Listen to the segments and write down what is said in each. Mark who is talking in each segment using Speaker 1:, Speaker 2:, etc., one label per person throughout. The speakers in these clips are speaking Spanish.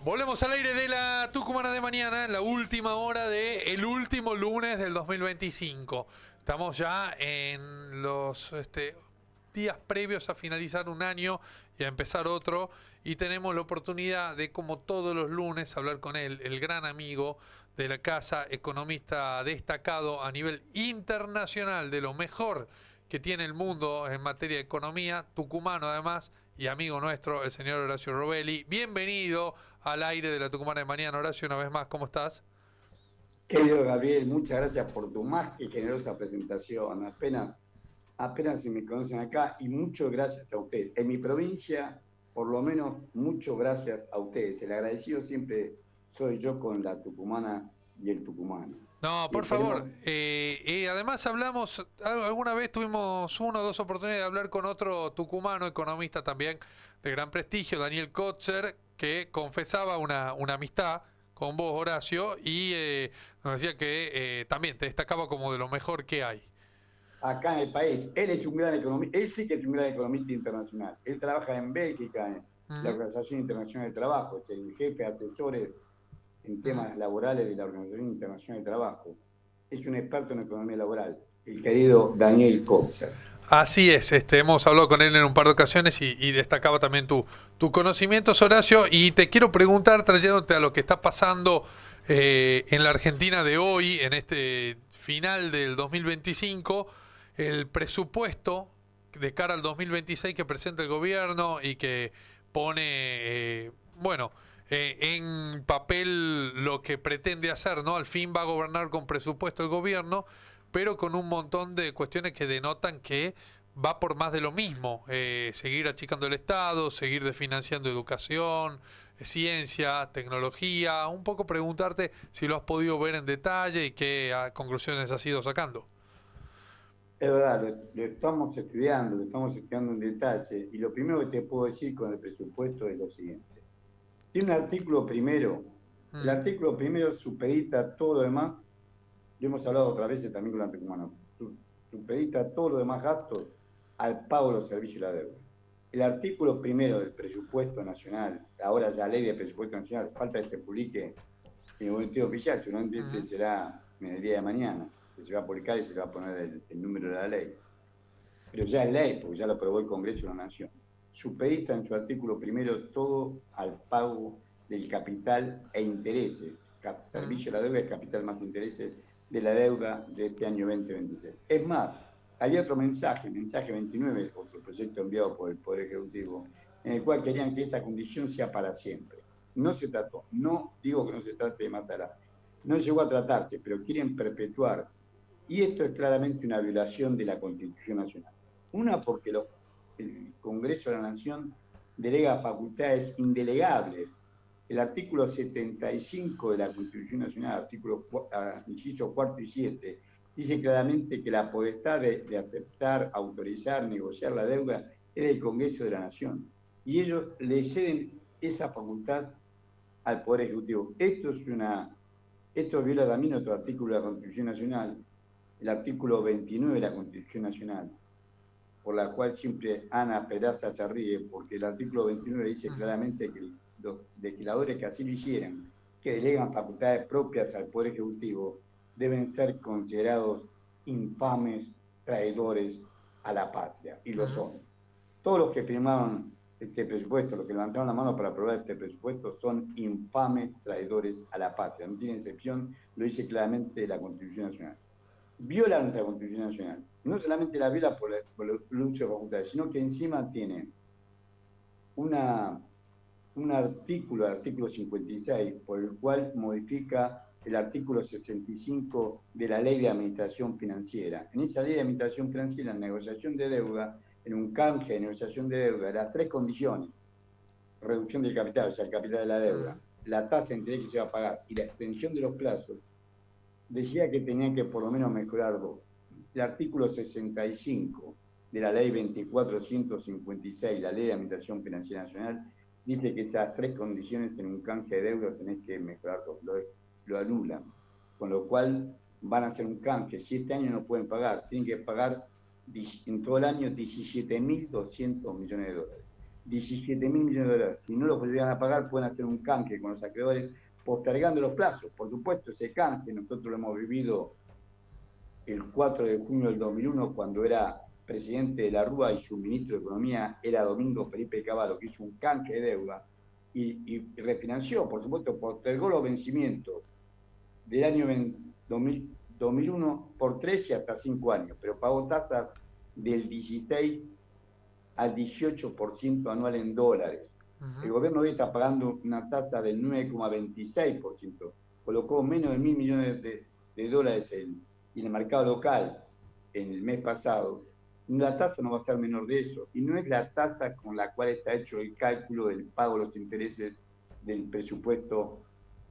Speaker 1: Volvemos al aire de la Tucumana de mañana, en la última hora del último lunes del 2025. Estamos ya en los días previos a finalizar un año y a empezar otro. Y tenemos la oportunidad de, como todos los lunes, hablar con él, el gran amigo de la casa, economista destacado a nivel internacional, de lo mejor que tiene el mundo en materia de economía, tucumano además, y amigo nuestro, el señor Horacio Robelli. Bienvenido al aire de la Tucumana de mañana. Horacio, una vez más, ¿cómo estás?
Speaker 2: Querido Gabriel, muchas gracias por tu más que generosa presentación. Apenas si me conocen acá y muchas gracias a usted. En mi provincia, por lo menos, muchas gracias a ustedes. El agradecido siempre soy yo con la tucumana y el tucumano.
Speaker 1: No,
Speaker 2: Y
Speaker 1: por favor.
Speaker 2: esperemos,
Speaker 1: Además hablamos, alguna vez tuvimos una o dos oportunidades de hablar con otro tucumano, economista también de gran prestigio, Daniel Kotzer, que confesaba una amistad con vos, Horacio, y nos decía que también te destacaba como de lo mejor que hay.
Speaker 2: acá en el país, él es un gran economista, él sí que es un gran economista internacional. Él trabaja en Bélgica, en la
Speaker 1: Ujú,
Speaker 2: Organización Internacional del Trabajo, es el jefe de asesores en
Speaker 1: ujú.
Speaker 2: temas laborales de la Organización Internacional del Trabajo. Es un experto en economía laboral, el querido Daniel Kotzer.
Speaker 1: Así es, hemos hablado con él en un par de ocasiones y destacaba también tu conocimiento, Horacio, y te quiero preguntar, trayéndote a lo que está pasando en la Argentina de hoy, en este final del 2025, el presupuesto de cara al 2026 que presenta el gobierno y que pone, bueno, en papel lo que pretende hacer, ¿no? Al fin va a gobernar con presupuesto el gobierno, pero con un montón de cuestiones que denotan que va por más de lo mismo, seguir achicando el Estado, seguir desfinanciando educación, ciencia, tecnología, un poco preguntarte si lo has podido ver en detalle y qué conclusiones has ido sacando.
Speaker 2: Es verdad, lo estamos estudiando en detalle. Y lo primero que te puedo decir con el presupuesto es lo siguiente. Tiene un artículo primero. El
Speaker 1: Mm,
Speaker 2: artículo primero supedita todo lo demás. Lo hemos hablado otras veces también con la Tucumana. Supedita todo lo demás gastos al pago de los servicios y la deuda. El artículo primero del presupuesto nacional, ahora ya ley de presupuesto nacional, falta que se publique en el boletín oficial, seguramente
Speaker 1: ujú,
Speaker 2: será en el día de mañana, que se va a publicar y se le va a poner el número de la ley. Pero ya es ley, porque ya lo aprobó el Congreso de la Nación. Supedita en su artículo primero todo al pago del capital e intereses.
Speaker 1: ujú,
Speaker 2: Servicio de la deuda es capital más intereses de la deuda de este año 2026. Es más, había otro mensaje, mensaje 29, otro proyecto enviado por el Poder Ejecutivo, en el cual querían que esta condición sea para siempre. No se trató, no digo que no se trate de más adelante, no llegó a tratarse, pero quieren perpetuar. Y esto es claramente una violación de la Constitución Nacional. Una, porque el Congreso de la Nación delega facultades indelegables. El artículo 75 de la Constitución Nacional, artículo inciso cuarto y 7, dice claramente que la potestad de aceptar, autorizar, negociar la deuda es del Congreso de la Nación. Y ellos le ceden esa facultad al Poder Ejecutivo. Esto viola también otro artículo de la Constitución Nacional, el artículo 29 de la Constitución Nacional, por la cual siempre Ana Peraza se ríe, porque el artículo 29 dice
Speaker 1: ujú.
Speaker 2: claramente que los legisladores que así lo hicieran, que delegan facultades propias al Poder Ejecutivo, deben ser considerados infames traidores a la patria, y lo
Speaker 1: Ujú.
Speaker 2: son. Todos los que firmaron este presupuesto, los que levantaron la mano para aprobar este presupuesto, son infames traidores a la patria. No tiene excepción, lo dice claramente la Constitución Nacional. Viola nuestra Constitución Nacional. No solamente la viola por el uso de facultades, sino que encima tiene una, un artículo, el artículo 56, por el cual modifica el artículo 65 de la Ley de Administración Financiera. En esa Ley de Administración Financiera, en negociación de deuda, en un canje de negociación de deuda, las tres condiciones, reducción del capital, o sea, el capital de la
Speaker 1: Ujú.
Speaker 2: deuda, la tasa de interés que se va a pagar y la extensión de los plazos, decía que tenían que por lo menos mejorar dos. El artículo 65 de la ley 2456, la ley de administración financiera nacional, dice que esas tres condiciones en un canje de deuda tenés que mejorar dos, lo anulan. Con lo cual van a hacer un canje. Si este año no pueden pagar, tienen que pagar en todo el año 17.200 millones de dólares. 17.000 millones de dólares. Si no los llegan a pagar, pueden hacer un canje con los acreedores, postergando los plazos. Por supuesto, ese canje nosotros lo hemos vivido el 4 de junio del 2001, cuando era presidente de la Rúa y su ministro de Economía era Domingo Felipe Cavallo, que hizo un canje de deuda y refinanció, por supuesto, postergó los vencimientos del año 2001 por 13 hasta 5 años, pero pagó tasas del 16 al 18% anual en dólares. El gobierno hoy está pagando una tasa del 9,26%, colocó menos de 1.000 millones de dólares en el mercado local en el mes pasado. La tasa no va a ser menor de eso, y no es la tasa con la cual está hecho el cálculo del pago de los intereses del presupuesto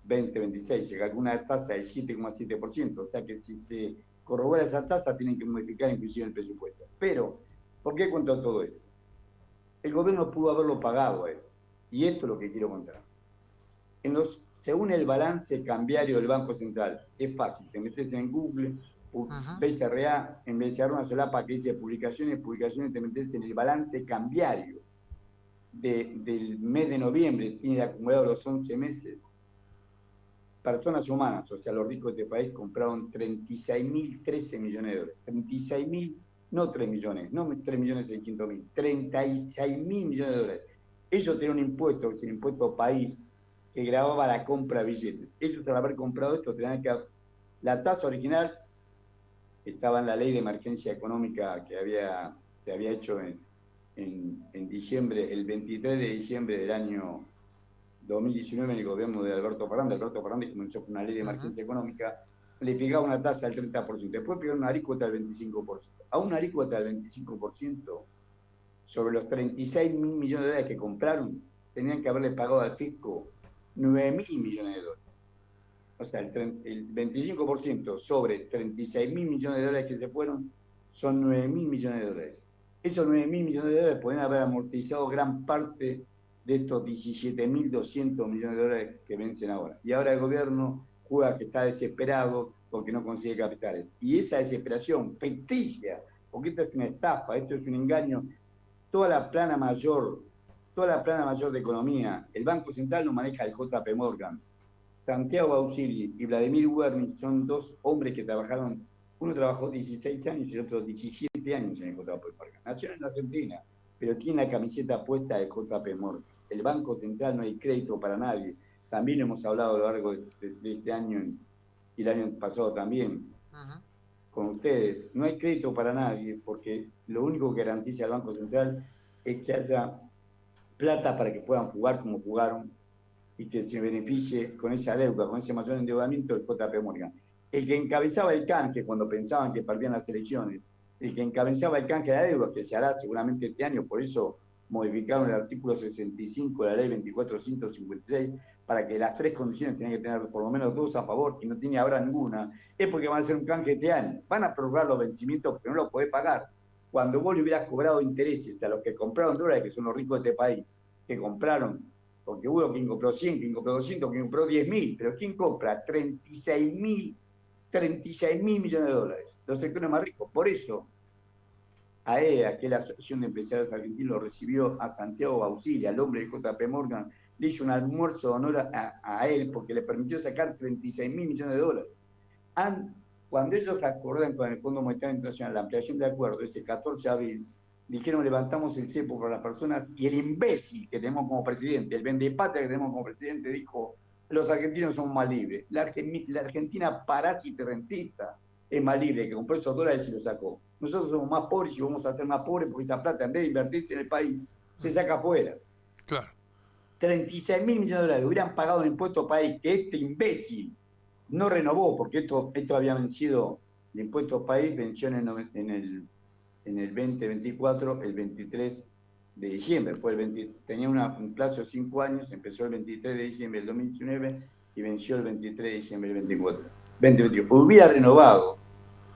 Speaker 2: 2026. Se calcula una tasa del 7,7%, o sea que si se corrobora esa tasa tienen que modificar inclusive el presupuesto. Pero, ¿por qué cuento todo esto? El gobierno pudo haberlo pagado a él, y esto es lo que quiero contar. Según el balance cambiario del Banco Central, es fácil, te metes en Google, BCRA, en BCRA una solapa que dice publicaciones, te metes en el balance cambiario del mes de noviembre, tiene acumulado los 11 meses. Personas humanas, o sea, los ricos de este país, compraron 36.013 millones de dólares. 36.000, no 3 millones, no 3.600.000, 36.000 millones de dólares. Ellos tenían un impuesto, que es el impuesto país, que grababa la compra de billetes. Ellos, al haber comprado esto, tenían que... La tasa original estaba en la ley de emergencia económica que se había hecho en diciembre, el 23 de diciembre del año 2019, en el gobierno de Alberto Fernández. Alberto Fernández comenzó con una ley de emergencia económica, le fijaba una tasa del 30%, después fijaron una alícuota del 25%. A una alícuota del 25%, sobre los 36.000 millones de dólares que compraron, tenían que haberle pagado al fisco 9.000 millones de dólares. O sea, el 25% sobre 36.000 millones de dólares que se fueron son 9.000 millones de dólares. Esos 9.000 millones de dólares pueden haber amortizado gran parte de estos 17.200 millones de dólares que vencen ahora. Y ahora el gobierno juega que está desesperado porque no consigue capitales. Y esa desesperación ficticia, porque esto es una estafa, esto es un engaño, toda la plana mayor de economía, el Banco Central lo maneja el JP Morgan. Santiago Bausili y Vladimir Wernicke son dos hombres que trabajaron, uno trabajó 16 años y el otro 17 años en el JP Morgan. Nació en Argentina, pero tiene la camiseta puesta del JP Morgan. El Banco Central no hay crédito para nadie. También hemos hablado a lo largo de este año y el año pasado también con ustedes. No hay crédito para nadie porque lo único que garantiza el Banco Central es que haya plata para que puedan jugar como jugaron y que se beneficie con esa deuda, con ese mayor endeudamiento del JP Morgan. El que encabezaba el canje cuando pensaban que perdían las elecciones, el que encabezaba el canje de la deuda, que se hará seguramente este año, por eso modificaron el artículo 65 de la ley 2456 para que las 3 condiciones tenían que tener por lo menos 2 a favor y no tiene ahora ninguna, es porque van a hacer un canje este año. Van a prorrogar los vencimientos porque no los podés pagar. Cuando vos le hubieras cobrado intereses a los que compraron dólares, que son los ricos de este país, que compraron, porque hubo quien compró 100, quien compró 200, quien compró 10.000, pero ¿quién compra 36.000 millones de dólares? Los sectores más ricos. Por eso, AEA, que es la Asociación de Empresarios Argentinos, lo recibió a Santiago Bausili, al hombre de JP Morgan, le hizo un almuerzo de honor a él porque le permitió sacar 36.000 millones de dólares. Cuando ellos acordaron con el Fondo Monetario Internacional la ampliación de acuerdo ese 14 de abril, dijeron levantamos el cepo para las personas, y el imbécil que tenemos como presidente, el vendepatria que tenemos como presidente, dijo: los argentinos somos más libres. La Argentina parásita rentista es más libre, que compró esos dólares y los sacó. Nosotros somos más pobres y vamos a ser más pobres porque esa plata, en vez de invertirse en el país, se saca afuera.
Speaker 1: Claro.
Speaker 2: 36.000 millones de dólares hubieran pagado un impuesto país que este imbécil no renovó, porque esto había vencido, el impuesto país venció en el 2024, el 23 de diciembre. Tenía un plazo de 5 años, empezó el 23 de diciembre del 2019 y venció el 23 de diciembre del 2021. Hubiera renovado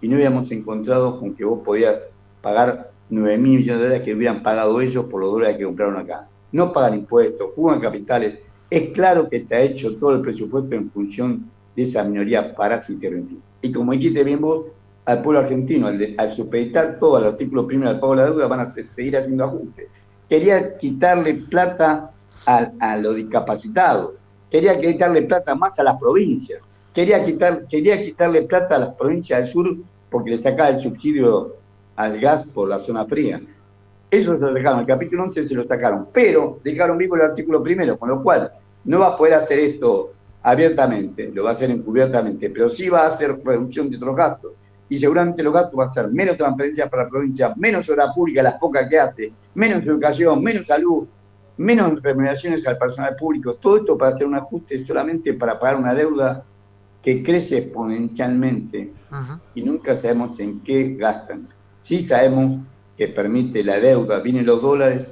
Speaker 2: y no hubiéramos encontrado con que vos podías pagar 9.000 millones de dólares que hubieran pagado ellos por los dólares que compraron acá. No pagan impuestos, fugan capitales. Es claro que te ha hecho todo el presupuesto en función de esa minoría parásita y rentista. Y como dijiste bien vos, al pueblo argentino, al supeditar todo al artículo primero al pago de la deuda, van a seguir haciendo ajustes. quería quitarle plata a los discapacitados, quería quitarle plata más a las provincias, quería quitarle plata a las provincias del sur porque le sacaba el subsidio al gas por la zona fría. Eso se lo dejaron, el capítulo 11 se lo sacaron, pero dejaron vivo el artículo primero, con lo cual no va a poder hacer esto abiertamente, lo va a hacer encubiertamente, pero sí va a hacer reducción de otros gastos. Y seguramente los gastos van a ser menos transferencias para la provincia, menos obra pública, las pocas que hace, menos educación, menos salud, menos remuneraciones al personal público. Todo esto para hacer un ajuste solamente para pagar una deuda que crece exponencialmente y nunca sabemos en qué gastan. Sí sabemos que permite la deuda, vienen los dólares,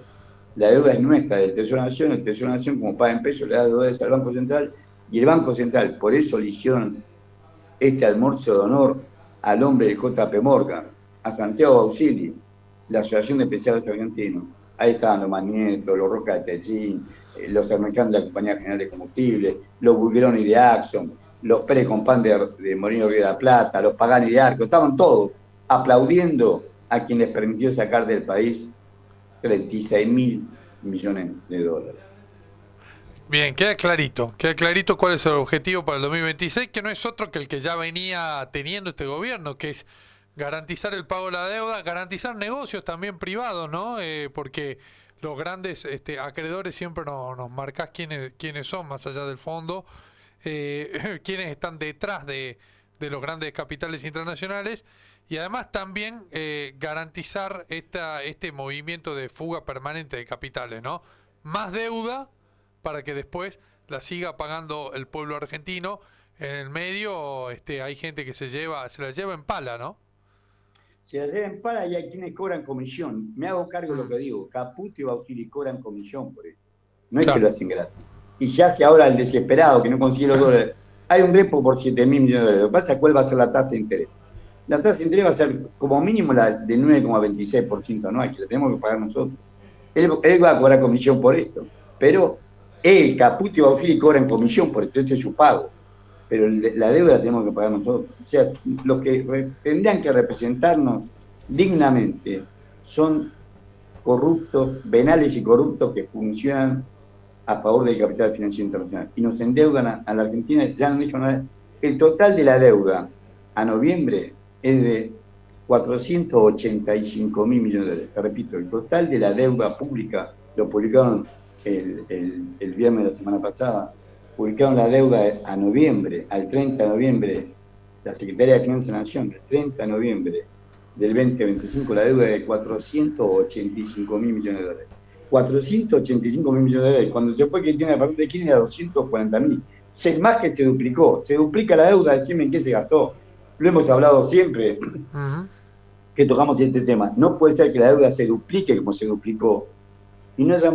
Speaker 2: la deuda es nuestra, del Tesoro Nación, el Tesoro Nación como paga en pesos le da dólares al Banco Central, y el Banco Central, por eso le hicieron este almuerzo de honor al hombre del JP Morgan, a Santiago Bausili, la Asociación de Empresarios Argentinos. Ahí estaban los Magneto, los Roca de Techín, los americanos de la Compañía General de Combustible, los Bulgeroni de Axon, los Pérez Compán de Molino Río de la Plata, los Pagani de Arco, estaban todos aplaudiendo a quien les permitió sacar del país 36.000 millones de dólares.
Speaker 1: Bien, queda clarito cuál es el objetivo para el 2026, que no es otro que el que ya venía teniendo este gobierno, que es garantizar el pago de la deuda, garantizar negocios también privados, ¿no? Porque los grandes acreedores siempre nos marcás quiénes son, más allá del fondo, quiénes están detrás de los grandes capitales internacionales, y además también garantizar este movimiento de fuga permanente de capitales, ¿no? Más deuda para que después la siga pagando el pueblo argentino. En el medio hay gente que se la lleva en pala, ¿no?
Speaker 2: Se la lleva en pala y hay quienes cobran comisión. Me hago cargo de lo que digo. Caputo y Bausili cobran comisión por esto. No es que lo hacen gratis. Y ya hace ahora el desesperado que no consigue los dólares. Hay un repo por 7.000 millones de dólares. Lo que pasa es cuál va a ser la tasa de interés. La tasa de interés va a ser como mínimo la del 9,26% anual, que la tenemos que pagar nosotros. Él va a cobrar comisión por esto. Pero Caputo y Bausili cobran comisión por esto. Este es su pago. Pero la deuda la tenemos que pagar nosotros. O sea, los que tendrían que representarnos dignamente son corruptos, venales y corruptos que funcionan a favor del capital financiero internacional. Y nos endeudan a la Argentina, ya no dijo nada. El total de la deuda a noviembre es de 485.000 millones de dólares. Te repito, el total de la deuda pública, lo publicaron el viernes de la semana pasada, publicaron la deuda a noviembre, al 30 de noviembre, la Secretaría de Finanzas de la Nación, el 30 de noviembre del 2025, la deuda de 485.000 millones de dólares. 485.000 millones de dólares. Cuando se fue Cristina Fernández de Kirchner era 240.000. Más que se duplicó. Se duplica la deuda, decime en qué se gastó. Lo hemos hablado siempre que tocamos este tema. No puede ser que la deuda se duplique como se duplicó. Y no se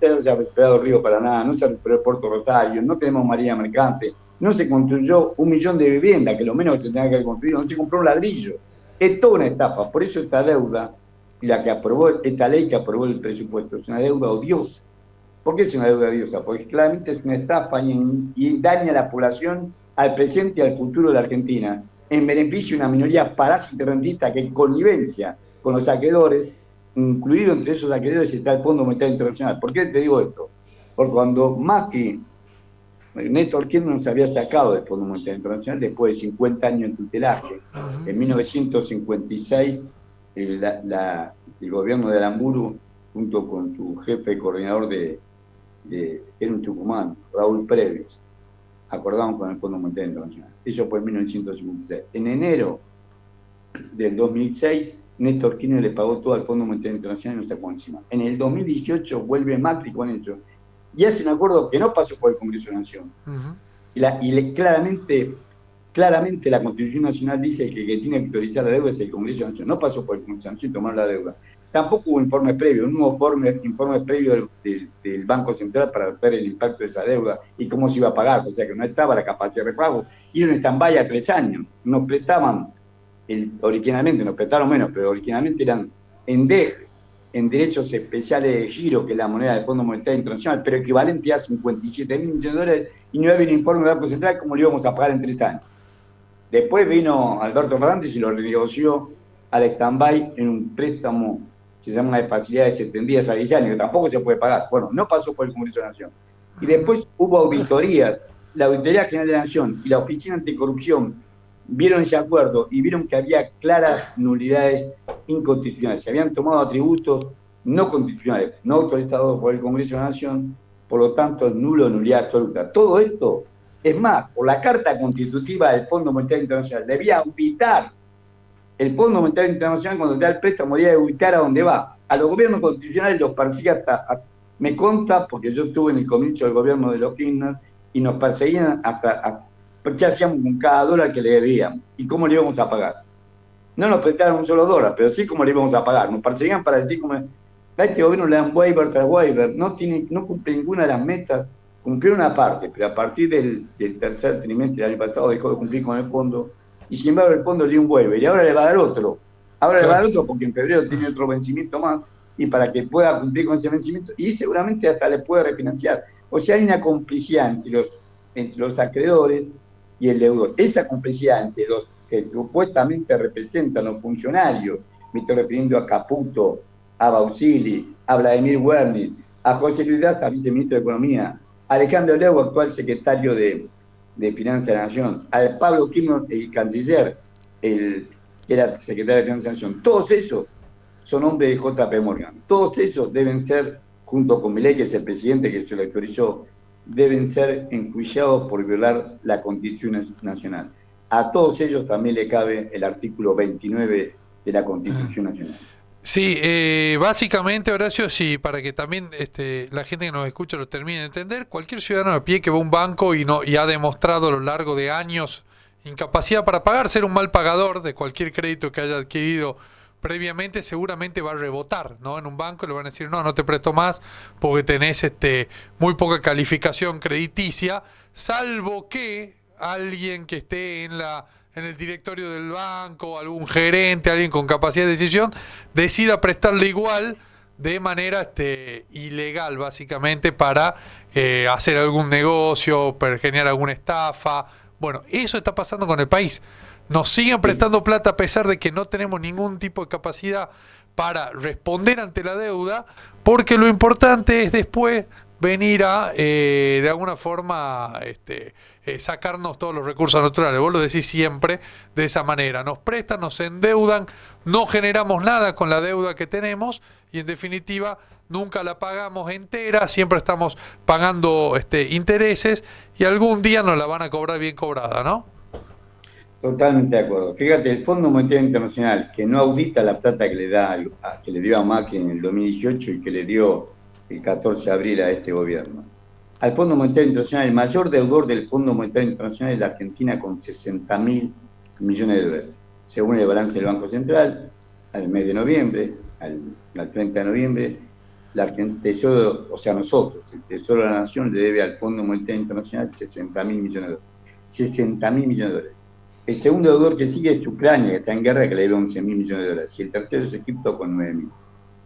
Speaker 2: haya recuperado el río Paraná, no se recuperó el Puerto Rosario, no tenemos Marina Mercante, no se construyó 1 millón de viviendas, que lo menos que se tenía que haber construido, no se compró un ladrillo. Es toda una estafa. Por eso esta deuda, esta ley que aprobó el presupuesto, es una deuda odiosa. ¿Por qué es una deuda odiosa? Porque claramente es una estafa y daña a la población, al presente y al futuro de la Argentina, en beneficio de una minoría parásita rentista que en connivencia con los acreedores, incluido entre esos acreedores está el Fondo Monetario Internacional. ¿Por qué te digo esto? Porque cuando Macri, Néstor Kirchner nos había sacado del Fondo Monetario Internacional después de 50 años en tutelaje, en 1956 el gobierno de Aramburu, junto con su jefe coordinador era un tucumano, Raúl Previs, acordamos con el Fondo Monetario Internacional. Eso fue en 1956. En enero del 2006, Néstor Kirchner le pagó todo al Fondo Monetario Internacional y no sacó encima. En el 2018 vuelve Macri con ellos y hace un acuerdo que no pasó por el Congreso de la Nación. Claramente la Constitución Nacional dice que tiene que autorizar la deuda es el Congreso de la Nación. No pasó por el Congreso de la Nación y tomaron la deuda. Tampoco hubo informe previo, no hubo informe previo del Banco Central para ver el impacto de esa deuda y cómo se iba a pagar, o sea que no estaba la capacidad de repago. Y en stand-by a 3 años. Nos prestaban, originalmente, nos prestaron menos, pero originalmente eran en DEG, en derechos especiales de giro, que es la moneda del Fondo Monetario Internacional, pero equivalente a 57.000 millones de dólares, y no había un informe del Banco Central cómo lo íbamos a pagar en 3 años. Después vino Alberto Fernández y lo renegoció al stand-by en un préstamo se llama de facilidades extendidas a 10 años, que tampoco se puede pagar. Bueno, no pasó por el Congreso de la Nación. Y después hubo auditorías, la Auditoría General de la Nación y la Oficina Anticorrupción vieron ese acuerdo y vieron que había claras nulidades inconstitucionales. Se habían tomado atributos no constitucionales, no autorizados por el Congreso de la Nación, por lo tanto, nulo, nulidad absoluta. Todo esto, es más, por la Carta Constitutiva del Fondo Monetario Internacional, debía auditar el Fondo Monetario Internacional cuando te da el préstamo, debía ubicar a dónde va. A los gobiernos constitucionales los persigue me consta, porque yo estuve en el comienzo del gobierno de los Kirchner, y nos perseguían hasta qué hacíamos con cada dólar que le debíamos y cómo le íbamos a pagar. No nos prestaron un solo dólar, pero sí cómo le íbamos a pagar. Nos perseguían para decir cómo a este gobierno le dan waiver tras waiver, no cumple ninguna de las metas, cumplió una parte, pero a partir del tercer trimestre del año pasado dejó de cumplir con el fondo, y sin embargo el fondo le dio un waiver, y ahora le va a dar otro. Ahora le va a dar otro porque en febrero tiene otro vencimiento más, y para que pueda cumplir con ese vencimiento, y seguramente hasta le puede refinanciar. O sea, hay una complicidad entre los acreedores y el deudor. Esa complicidad entre los que supuestamente representan los funcionarios, me estoy refiriendo a Caputo, a Bausili, a Vladimir Wernicke, a José Luis Daza, viceministro de Economía, a Alejandro Leu, actual secretario de Finanzas de la Nación, a Pablo Quino, el canciller, que era secretario de Finanzas de la Nación. Todos esos son hombres de JP Morgan. Todos esos deben ser, junto con Milei, que es el presidente que se lo autorizó, deben ser enjuiciados por violar la Constitución Nacional. A todos ellos también le cabe el artículo 29 de la Constitución Nacional.
Speaker 1: Sí, básicamente, Horacio, sí, para que también la gente que nos escucha lo termine de entender, cualquier ciudadano de pie que va a un banco y ha demostrado a lo largo de años incapacidad para pagar, ser un mal pagador de cualquier crédito que haya adquirido previamente, seguramente va a rebotar, ¿no? En un banco le van a decir, no te presto más porque tenés muy poca calificación crediticia, salvo que alguien que esté en el directorio del banco, algún gerente, alguien con capacidad de decisión, decida prestarle igual de manera ilegal, básicamente, para hacer algún negocio, para generar alguna estafa. Bueno, eso está pasando con el país. Nos siguen prestando plata a pesar de que no tenemos ningún tipo de capacidad para responder ante la deuda, porque lo importante es después venir a, de alguna forma, sacarnos todos los recursos naturales. Vos lo decís siempre de esa manera. Nos prestan, nos endeudan, no generamos nada con la deuda que tenemos y en definitiva nunca la pagamos entera, siempre estamos pagando intereses y algún día nos la van a cobrar bien cobrada, ¿no?
Speaker 2: Totalmente de acuerdo. Fíjate, el Fondo Monetario Internacional, que no audita la plata que le dio a Macri en el 2018 y que le dio el 14 de abril a este gobierno. Al Fondo Monetario Internacional, el mayor deudor del Fondo Monetario Internacional es la Argentina, con 60.000 millones de dólares. Según el balance del Banco Central, al mes de noviembre, al 30 de noviembre, Tesoro, o sea, nosotros, el Tesoro de la Nación le debe al Fondo Monetario Internacional 60.000 millones de dólares. 60.000 millones de dólares. El segundo deudor que sigue es Ucrania, que está en guerra, que le debe 11.000 millones de dólares. Y el tercero es Egipto, con 9.000.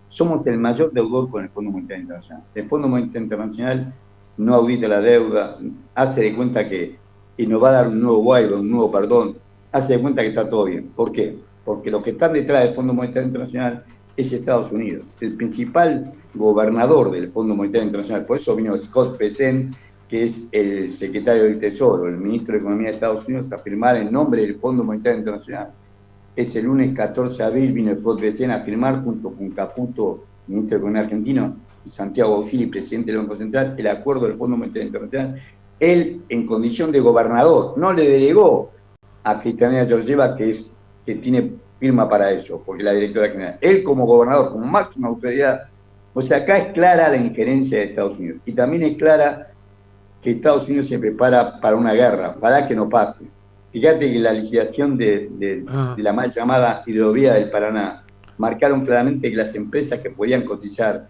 Speaker 2: Somos el mayor deudor con el Fondo Monetario Internacional. El Fondo Monetario Internacional no audita la deuda, hace de cuenta que y nos va a dar un nuevo waiver, un nuevo perdón, hace de cuenta que está todo bien. ¿Por qué? Porque los que están detrás del Fondo Monetario Internacional es Estados Unidos. El principal gobernador del Fondo Monetario Internacional, por eso vino Scott Bessent, que es el secretario del Tesoro, el ministro de Economía de Estados Unidos, a firmar en nombre del Fondo Monetario Internacional. Es el lunes 14 de abril, vino Scott Bessent a firmar junto con Caputo, ministro de Economía argentino, y Santiago Bausili, presidente del Banco Central, el acuerdo del Fondo Monetario Internacional. Él, en condición de gobernador, no le delegó a Cristalina Georgieva, que tiene firma para eso, porque la directora general. Él, como gobernador, como máxima autoridad. O sea, acá es clara la injerencia de Estados Unidos. Y también es clara que Estados Unidos se prepara para una guerra, ojalá que no pase. Fíjate que la licitación de la mal llamada hidrovía del Paraná marcaron claramente que las empresas que podían cotizar,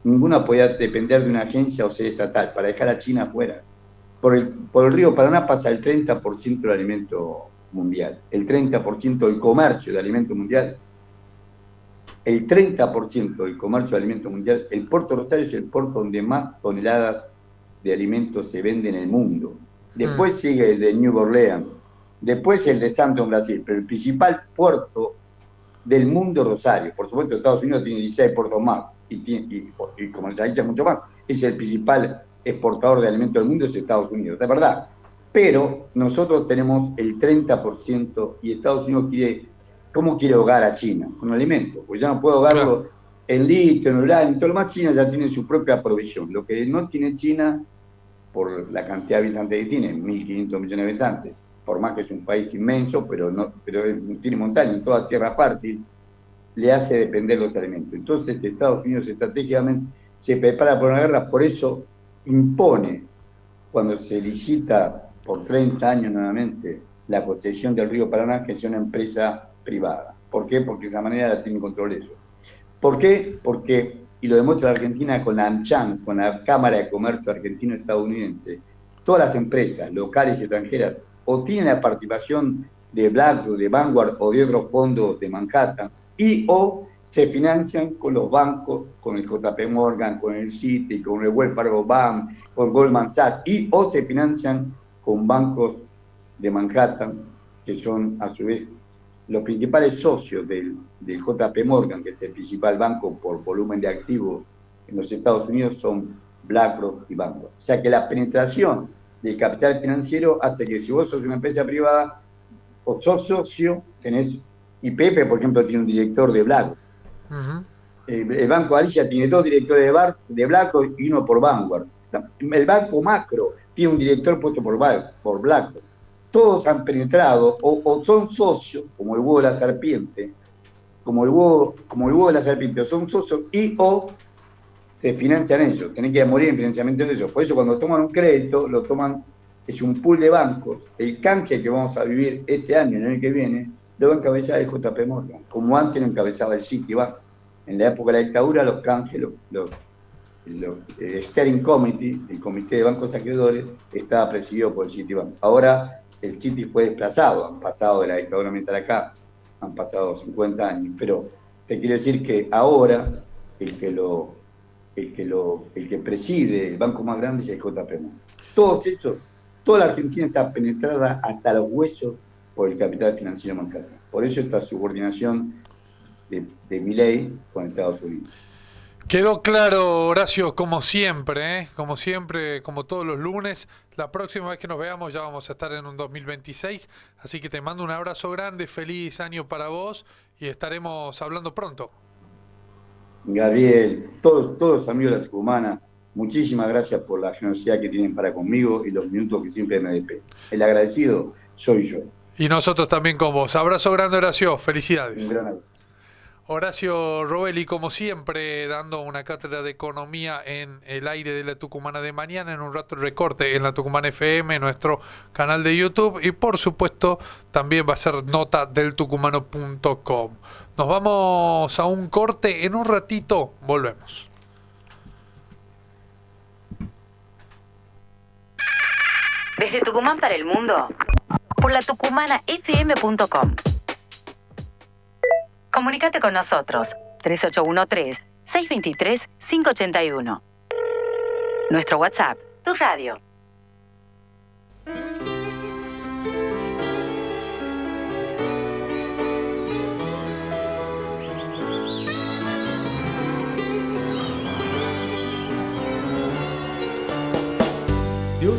Speaker 2: ninguna podía depender de una agencia o ser estatal, para dejar a China afuera. Por el río Paraná pasa el 30% del alimento mundial, el 30% del comercio de alimento mundial, el 30% del comercio de alimento mundial. El puerto Rosario es el puerto donde más toneladas de alimentos se venden en el mundo. Después sigue el de New Orleans, después el de Santos en Brasil, pero el principal puerto del mundo Rosario. Por supuesto, Estados Unidos tiene 16 puertos más y comercializa mucho más. Es el principal exportador de alimentos del mundo, es Estados Unidos, de verdad. Pero nosotros tenemos el 30% y Estados Unidos quiere, ¿cómo quiere ahogar a China? Con alimentos, pues ya no puede ahogarlo en litio, en uranio, en todo lo más. China ya tiene su propia provisión. Lo que no tiene China, por la cantidad de habitantes que tiene, 1.500 millones de habitantes, por más que es un país inmenso, pero tiene montaña en toda tierra fértil, le hace depender los alimentos. Entonces Estados Unidos estratégicamente se prepara por una guerra, por eso impone, cuando se licita por 30 años nuevamente la concesión del río Paraná, que sea una empresa privada. ¿Por qué? Porque de esa manera la tiene control eso. ¿Por qué? Porque, y lo demuestra la Argentina con la AmCham, con la Cámara de Comercio Argentino-Estadounidense, todas las empresas locales y extranjeras o tienen la participación de BlackRock, de Vanguard o de otros fondos de Manhattan, o se financian con los bancos, con el JP Morgan, con el Citi, con el Wells Fargo Bank, con Goldman Sachs, o se financian con bancos de Manhattan, que son a su vez los principales socios del JP Morgan, que es el principal banco por volumen de activos en los Estados Unidos, son BlackRock y Vanguard. O sea que la penetración del capital financiero hace que si vos sos una empresa privada o sos socio, tenés YPF, por ejemplo, tiene un director de BlackRock. El Banco Galicia tiene 2 directores de BlackRock y uno por Vanguard. El Banco Macro tiene un director puesto por BlackRock. Todos han penetrado o son socios, como el huevo de la serpiente, como el huevo de la serpiente, son socios o se financian ellos, tienen que morir en financiamiento de ellos. Por eso cuando toman un crédito, lo toman, es un pool de bancos. El canje que vamos a vivir este año, el año que viene, lo va a encabezar el JP Morgan, como antes lo encabezaba el Citibank. En la época de la dictadura, los canjes, el Steering Committee, el Comité de Bancos Acreedores, estaba presidido por el Citibank. Ahora el Citi fue desplazado, han pasado de la dictadura militar acá, han pasado 50 años, pero te quiero decir que ahora el que preside el banco más grande es el JP Morgan. Toda la Argentina está penetrada hasta los huesos por el capital financiero bancario. Por eso esta subordinación de Milei con Estados Unidos.
Speaker 1: Quedó claro, Horacio, como siempre, como todos los lunes. La próxima vez que nos veamos ya vamos a estar en un 2026, así que te mando un abrazo grande, feliz año para vos y estaremos hablando pronto.
Speaker 2: Gabriel, todos amigos de la Tucumana, muchísimas gracias por la generosidad que tienen para conmigo y los minutos que siempre me despiden. El agradecido soy yo.
Speaker 1: Y nosotros también con vos. Abrazo grande, Horacio, felicidades.
Speaker 2: Un gran abrazo.
Speaker 1: Horacio Robelli, como siempre, dando una cátedra de economía en el aire de la Tucumana de mañana. En un rato el recorte en la Tucumana FM, nuestro canal de YouTube. Y por supuesto, también va a ser nota del tucumano.com. Nos vamos a un corte. En un ratito volvemos.
Speaker 3: Desde Tucumán para el mundo, por la tucumanafm.com. Comunícate con nosotros, 3813-623-581. Nuestro WhatsApp, tu radio,